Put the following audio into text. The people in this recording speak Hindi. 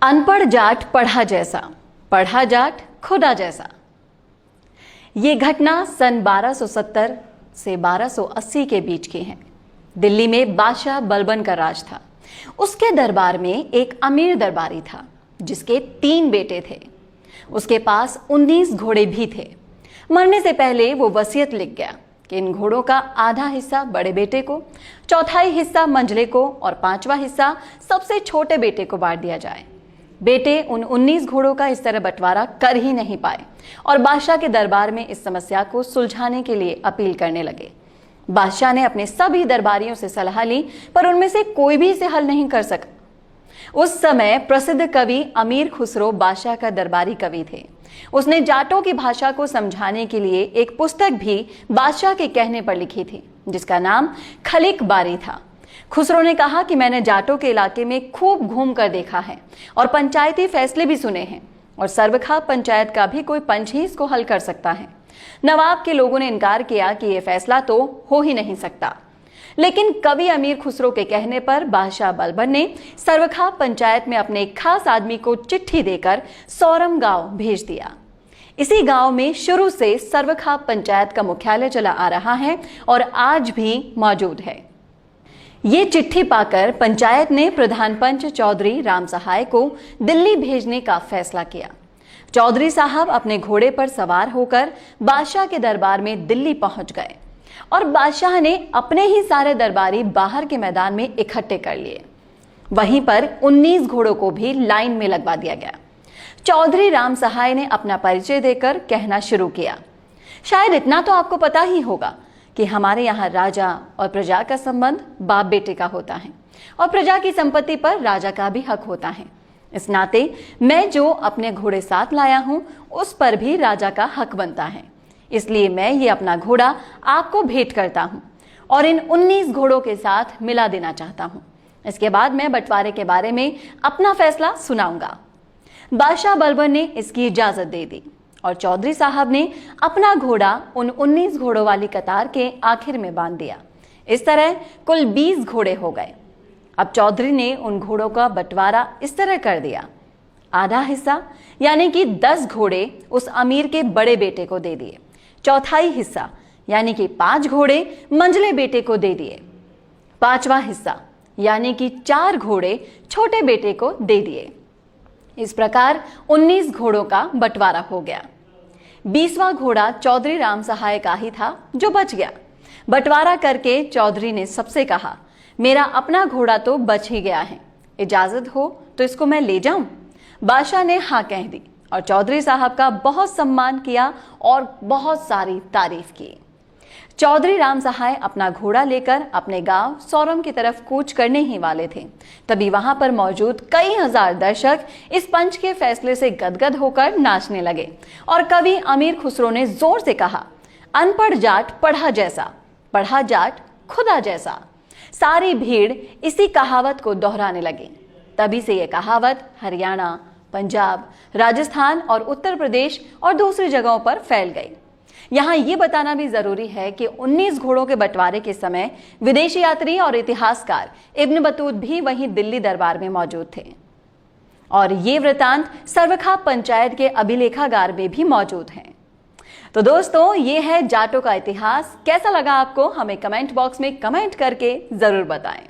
अनपढ़ जाट पढ़ा जैसा, पढ़ा जाट खुदा जैसा। ये घटना सन 1270 से 1280 के बीच की है। दिल्ली में बादशाह बलबन का राज था। उसके दरबार में एक अमीर दरबारी था जिसके 3 बेटे थे। उसके पास 19 घोड़े भी थे। मरने से पहले वो वसीयत लिख गया कि इन घोड़ों का आधा हिस्सा बड़े बेटे को, चौथाई हिस्सा मंझले को और 5वां हिस्सा सबसे छोटे बेटे को बांट दिया जाए। बेटे उन 19 घोड़ों का इस तरह बंटवारा कर ही नहीं पाए और बादशाह के दरबार में इस समस्या को सुलझाने के लिए अपील करने लगे। बादशाह ने अपने सभी दरबारियों से सलाह ली, पर उनमें से कोई भी इसे हल नहीं कर सका। उस समय प्रसिद्ध कवि अमीर खुसरो बादशाह का दरबारी कवि थे। उसने जाटों की भाषा को समझाने के लिए एक पुस्तक भी बादशाह के कहने पर लिखी थी, जिसका नाम खलिक बारी था। खुसरो ने कहा कि मैंने जाटों के इलाके में खूब घूम कर देखा है और पंचायती फैसले भी सुने हैं, और सर्वखा पंचायत का भी कोई पंच ही इसको हल कर सकता है। नवाब के लोगों ने इनकार किया कि यह फैसला तो हो ही नहीं सकता, लेकिन कवि अमीर खुसरो के कहने पर बादशाह बलबन ने सर्वखा पंचायत में अपने एक खास आदमी को चिट्ठी देकर सौरम गांव भेज दिया। इसी गांव में शुरू से सर्वखा पंचायत का मुख्यालय चला आ रहा है और आज भी मौजूद है। ये चिट्ठी पाकर पंचायत ने प्रधान पंच चौधरी राम सहाय को दिल्ली भेजने का फैसला किया। चौधरी साहब अपने घोड़े पर सवार होकर बादशाह के दरबार में दिल्ली पहुंच गए और बादशाह ने अपने ही सारे दरबारी बाहर के मैदान में इकट्ठे कर लिए। वहीं पर 19 घोड़ों को भी लाइन में लगवा दिया गया। चौधरी राम सहाय ने अपना परिचय देकर कहना शुरू किया, शायद इतना तो आपको पता ही होगा कि हमारे यहाँ राजा और प्रजा का संबंध बाप बेटे का होता है और प्रजा की संपत्ति पर राजा का भी हक होता है। इस नाते मैं जो अपने घोड़े साथ लाया हूं उस पर भी राजा का हक बनता है। इसलिए मैं ये अपना घोड़ा आपको भेंट करता हूं और इन 19 घोड़ों के साथ मिला देना चाहता हूं। इसके बाद मैं बंटवारे के बारे में अपना फैसला सुनाऊंगा। बादशाह बलबन ने इसकी इजाजत दे दी और चौधरी साहब ने अपना घोड़ा उन 19 घोड़ों वाली कतार के आखिर में बांध दिया। इस तरह कुल 20 घोड़े हो गए। अब चौधरी ने उन घोड़ों का बंटवारा इस तरह कर दिया, आधा हिस्सा यानी कि 10 घोड़े उस अमीर के बड़े बेटे को दे दिए, चौथाई हिस्सा यानी कि 5 घोड़े मंझले बेटे को दे दिए, 5वां हिस्सा यानी कि 4 घोड़े छोटे बेटे को दे दिए। इस प्रकार 19 घोड़ों का बंटवारा हो गया। 20वां घोड़ा चौधरी राम सहाय का ही था जो बच गया। बंटवारा करके चौधरी ने सबसे कहा, मेरा अपना घोड़ा तो बच ही गया है, इजाजत हो तो इसको मैं ले जाऊं। बादशाह ने हाँ कह दी और चौधरी साहब का बहुत सम्मान किया और बहुत सारी तारीफ की। चौधरी राम सहाय अपना घोड़ा लेकर अपने गांव सौरम की तरफ कूच करने ही वाले थे। तभी वहां पर मौजूद कई हजार दर्शक इस पंच के फैसले से गदगद होकर नाचने लगे और कवि अमीर खुसरो ने जोर से कहा, अनपढ़ जाट पढ़ा जैसा, पढ़ा जाट खुदा जैसा। सारी भीड़ इसी कहावत को दोहराने लगी। तभी से यह कहावत हरियाणा, पंजाब, राजस्थान और उत्तर प्रदेश और दूसरी जगहों पर फैल गई। यहाँ ये बताना भी जरूरी है कि 19 घोड़ों के बंटवारे के समय विदेशी यात्री और इतिहासकार इब्न बतूत भी वहीं दिल्ली दरबार में मौजूद थे और ये वृतांत सर्वखा पंचायत के अभिलेखागार में भी मौजूद हैं। तो दोस्तों, ये है जाटों का इतिहास। कैसा लगा आपको? हमें कमेंट बॉक्स में कमेंट करके जरूर बताएं।